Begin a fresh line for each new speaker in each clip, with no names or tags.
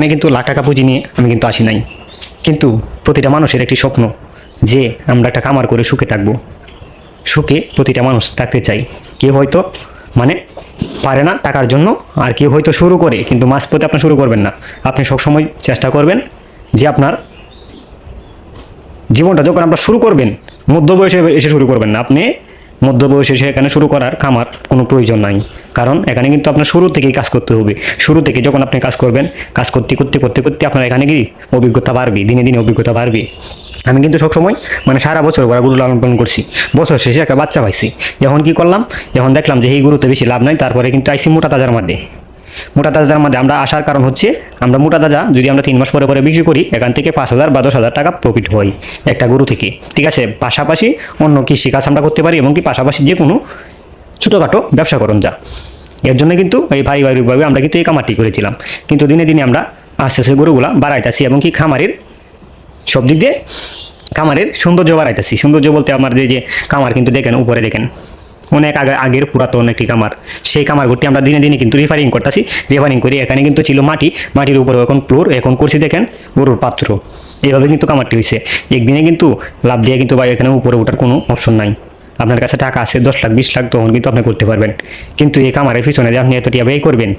আমি কিন্তু লাখ টাকা পুঁজি নিয়ে আমি কিন্তু আসি নাই, কিন্তু প্রতিটা মানুষের একটি স্বপ্ন যে আমরা একটা খামার করে সুখে থাকবো। সুখে প্রতিটা মানুষ থাকতে চাই। কেউ হয়তো মানে পারে না টাকার জন্য, আর কেউ হয়তো শুরু করে কিন্তু মাঝপথে আপনি শুরু করবেন না। আপনি সবসময় চেষ্টা করবেন যে আপনার জীবনটা যখন আপনার শুরু করবেন মধ্য বয়সে এসে শুরু করবেন না। আপনি মধ্য বয়সে এসে এখানে শুরু করার খামার কোনো প্রয়োজন নাই, কারণ এখানে কিন্তু আপনার শুরু থেকেই কাজ করতে হবে। শুরু থেকে যখন আপনি কাজ করবেন, কাজ করতে করতে করতে করতে আপনার এখানে কি অভিজ্ঞতা বাড়বে, দিনে দিনে অভিজ্ঞতা বাড়বে। আমি কিন্তু সবসময় মানে সারা বছর ওরা গরু লালন পালন করছি, বছর শেষে একটা বাচ্চা পাইছি। এখন কি করলাম, এখন দেখলাম যে এই গরুতে বেশি লাভ নাই, তারপরে কিন্তু আইসি মোটা তাজার মধ্যে। মোটা তাজার মধ্যে আমরা আসার কারণ হচ্ছে আমরা মোটা তাজা যদি আমরা 3 মাস পরে পরে বিক্রি করি, এখান থেকে 5,000 বা 10,000 টাকা প্রফিট হয় একটা গরু থেকে। ঠিক আছে, পাশাপাশি অন্য কৃষিকাজ আমরা করতে পারি এবং কি পাশাপাশি যে কোনো ছোটোখাটো ব্যবসা করুন যা। এর জন্য কিন্তু এই পারিবারিকভাবে আমরা কিন্তু এই খামারটি করেছিলাম। কিন্তু দিনে দিনে আমরা আস্তে আস্তে গরুগুলা বাড়াইতেছি এবং কি খামারের সব দিক দিয়ে খামারের সৌন্দর্য বাড়াইতেছি। সৌন্দর্য বলতে আমার যে খামার কিন্তু দেখেন, উপরে দেখেন অনেক আগের পুরাতন একটি খামার। সেই খামার ঘরটি আমরা দিনে দিনে কিন্তু রিফারিং করতেছি। রিফারিং করে এখানে কিন্তু ছিল মাটির উপরে এখন ফ্লোর, এখন করছি দেখেন গরুর পাত্র। এইভাবে কিন্তু খামারটি হয়েছে। একদিনে কিন্তু লাভ দিয়ে কিন্তু ভাই এখানে উপরে ওঠার কোনো অপশন নাই। আপনার কাছে টাকা আছে 10 লাখ 20 লাখ, তখন কিন্তু আপনি করতে পারবেন। কিন্তু এই খামারের পিছনে যে আপনি এতটা ব্যয় করবেন,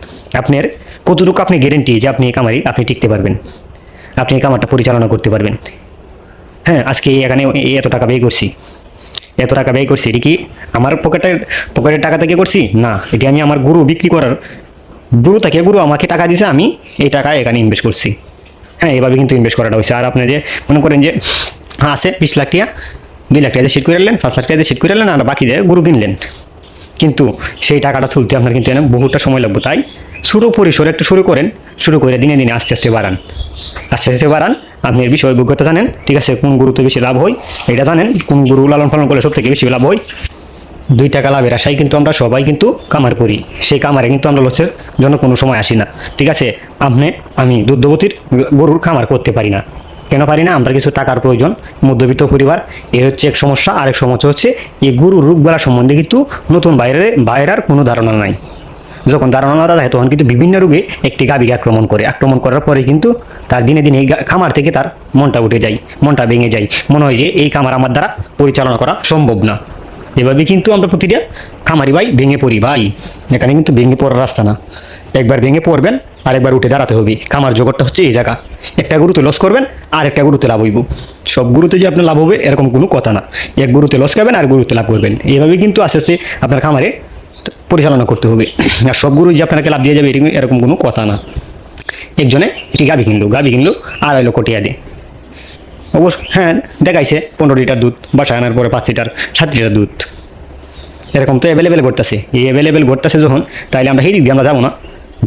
আপনার কতটুকু আপনি গ্যারেন্টি যে আপনি এই খামারে আপনি টিকতে পারবেন, আপনি এই খামারটা পরিচালনা করতে পারবেন। হ্যাঁ, আজকে এখানে এত টাকা ব্যয় করছি, এত টাকা ব্যয় করছি, এটি কি আমার পকেটের টাকা থেকে করছি না, এটি আমি আমার গরু বিক্রি করার গরু আমাকে টাকা দিয়েছে, আমি এই টাকা এখানে ইনভেস্ট করছি। হ্যাঁ, এভাবে কিন্তু ইনভেস্ট করাটা হয়েছে। আর আপনি যে মনে করেন যে আছে 20 লাখ টাকা, 2 লাখ টাকা দিয়ে সেট করে নিলেন, 5 লাখ টাকা দিয়ে সেট করে নিলেন, আর বাকি দিয়ে গরু কিনলেন, কিন্তু সেই টাকাটা তুলতে আপনার কিন্তু এনে বহুটা সময় লাগবে। তাই ছোটো পরিসরে একটু শুরু করেন, শুরু করে দিনে দিনে আস্তে আস্তে বাড়ান, আস্তে আস্তে বাড়ান। আপনি এর বিষয়ে অভিজ্ঞতা জানেন, ঠিক আছে, কোন গরুতে বেশি লাভ হয় এটা জানেন, কোন গরু লালন পালন করলে সব থেকে বেশি লাভ হয়। 2 টাকা লাভের আশায় কিন্তু আমরা সবাই কিন্তু কামার করি, সেই কামারে কিন্তু আমরা লসের জন্য কোনো সময় আসি না। ঠিক আছে, আমি দুগ্ধবতীর গরুর খামার করতে পারি না। কেন পারি না? আমরা কিছু টাকার প্রয়োজন, মধ্যবিত্ত পরিবার, এর হচ্ছে এক সমস্যা। আরেক সমস্যা হচ্ছে এই গরুর রোগবালা সম্বন্ধে কিন্তু নতুন বাইরের কোনো ধারণা নাই। যখন ধারণা না থাকে তখন কিন্তু বিভিন্ন রোগে একটি গাভীকে আক্রমণ করার পরে কিন্তু তার দিনে দিনে এই খামার থেকে তার মনটা উঠে যায়, মনটা ভেঙে যায়, মনে হয় যে এই খামার আমার দ্বারা পরিচালনা করা সম্ভব না। এভাবে কিন্তু আমরা প্রতিটা খামারি ভাই ভেঙে পড়ি ভাই। এখানে কিন্তু ভেঙে পড়ার রাস্তা না, একবার ভেঙে পড়বেন আর একবার উঠে দাঁড়াতে হবে। খামার জগৎটা হচ্ছে এই জায়গা, একটা গরুতে লস করবেন আর একটা গরুতে লাভ হইব। সব গরুতে যে আপনার লাভ হবে এরকম কোনো কথা না, এক গরুতে লস খাবেন আর গরুতে লাভ করবেন। এইভাবে কিন্তু আস্তে আস্তে আপনার খামারে পরিচালনা করতে হবে। আর সব গরু যে আপনাকে লাভ দিয়ে যাবে এরকম কোনো কথা না। একজনে এটি গাভী কিনলো 2.5 লক্ষ টাকা দিয়ে, অবশ্য হ্যাঁ দেখাইছে 15 লিটার দুধ, বাসায় আনার পরে 5 লিটার 7 লিটার দুধ, এরকম তো অ্যাভেলেবেল ঘটতেছে। এই অ্যাভেলেবেল ঘটতেছে যখন, তাইলে আমরা সেই দিক দিয়ে আমরা যাবো না।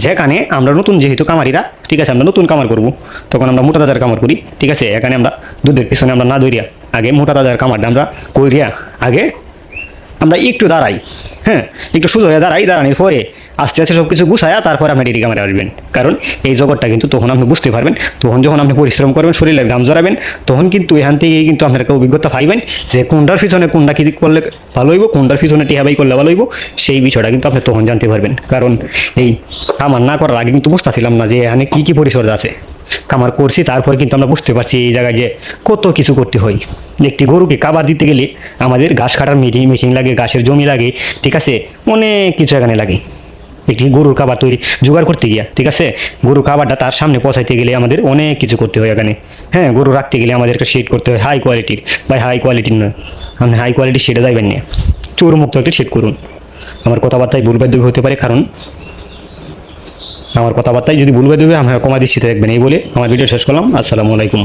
যেখানে আমরা নতুন, যেহেতু কামারিরা, ঠিক আছে, আমরা নতুন কামার করবো, তখন আমরা মোটা তাজার কামার করি। ঠিক আছে, এখানে আমরা দুধের পিছনে আমরা না দৌড়িয়া আগে মোটা তাজার কামারটা আমরা করিয়া আগে আমরা একটু দাঁড়াই। হ্যাঁ, একটু সোজা হয়ে দাঁড়ানোর পরে আস্তে আস্তে সব কিছু গুছায়া তারপরে আপনি ডেরি কামারে আসবেন। কারণ এই জগৎটা কিন্তু তখন আপনি বুঝতে পারবেন, তখন যখন আপনি পরিশ্রম করবেন, শরীরের ঘাম জড়াবেন, তখন কিন্তু এখান থেকেই কিন্তু আপনার একটা অভিজ্ঞতা পাইবেন যে কোনটার পিছনে কোনটা কী করলে ভালো হইব, কোনটার পিছনে টিহাবাই করলে ভালো হইব, সেই বিষয়টা কিন্তু আপনি তখন জানতে পারবেন। কারণ এই কামার না করার আগে কিন্তু বুঝতেছিলাম না যে এখানে কী কী পরিচর্যা আছে। কামার করছি তারপরে কিন্তু আমরা বুঝতে পারছি এই জায়গায় যে কত কিছু করতে হয়। একটি গরুকে খাবার দিতে গেলে আমাদের ঘাস কাটার মেশিন লাগে, ঘাসের জমি লাগে, ঠিক আছে, অনেক কিছু এখানে লাগে একটি গরুর খাবার তৈরি জোগাড় করতে গিয়া। ঠিক আছে, গরুর খাবারটা তার সামনে পৌঁছাইতে গেলে আমাদের অনেক কিছু করতে হয় এখানে। হ্যাঁ, গরু রাখতে গেলে আমাদেরকে শেড করতে হয় হাই কোয়ালিটির। ভাই হাই কোয়ালিটির নয়, আপনি হাই কোয়ালিটির শেডে যাইবেন না, চোরমুক্ত একটা শেড করুন। আমার কথাবার্তায় ভুলবাদ্য হতে পারে, কারণ আমার কথাবার্তায় যদি ভুলবাদ্য হবে আমরা কমা দৃষ্টিতে রাখবেন। এই বলে আমার ভিডিও শেষ করলাম। আসসালামু আলাইকুম।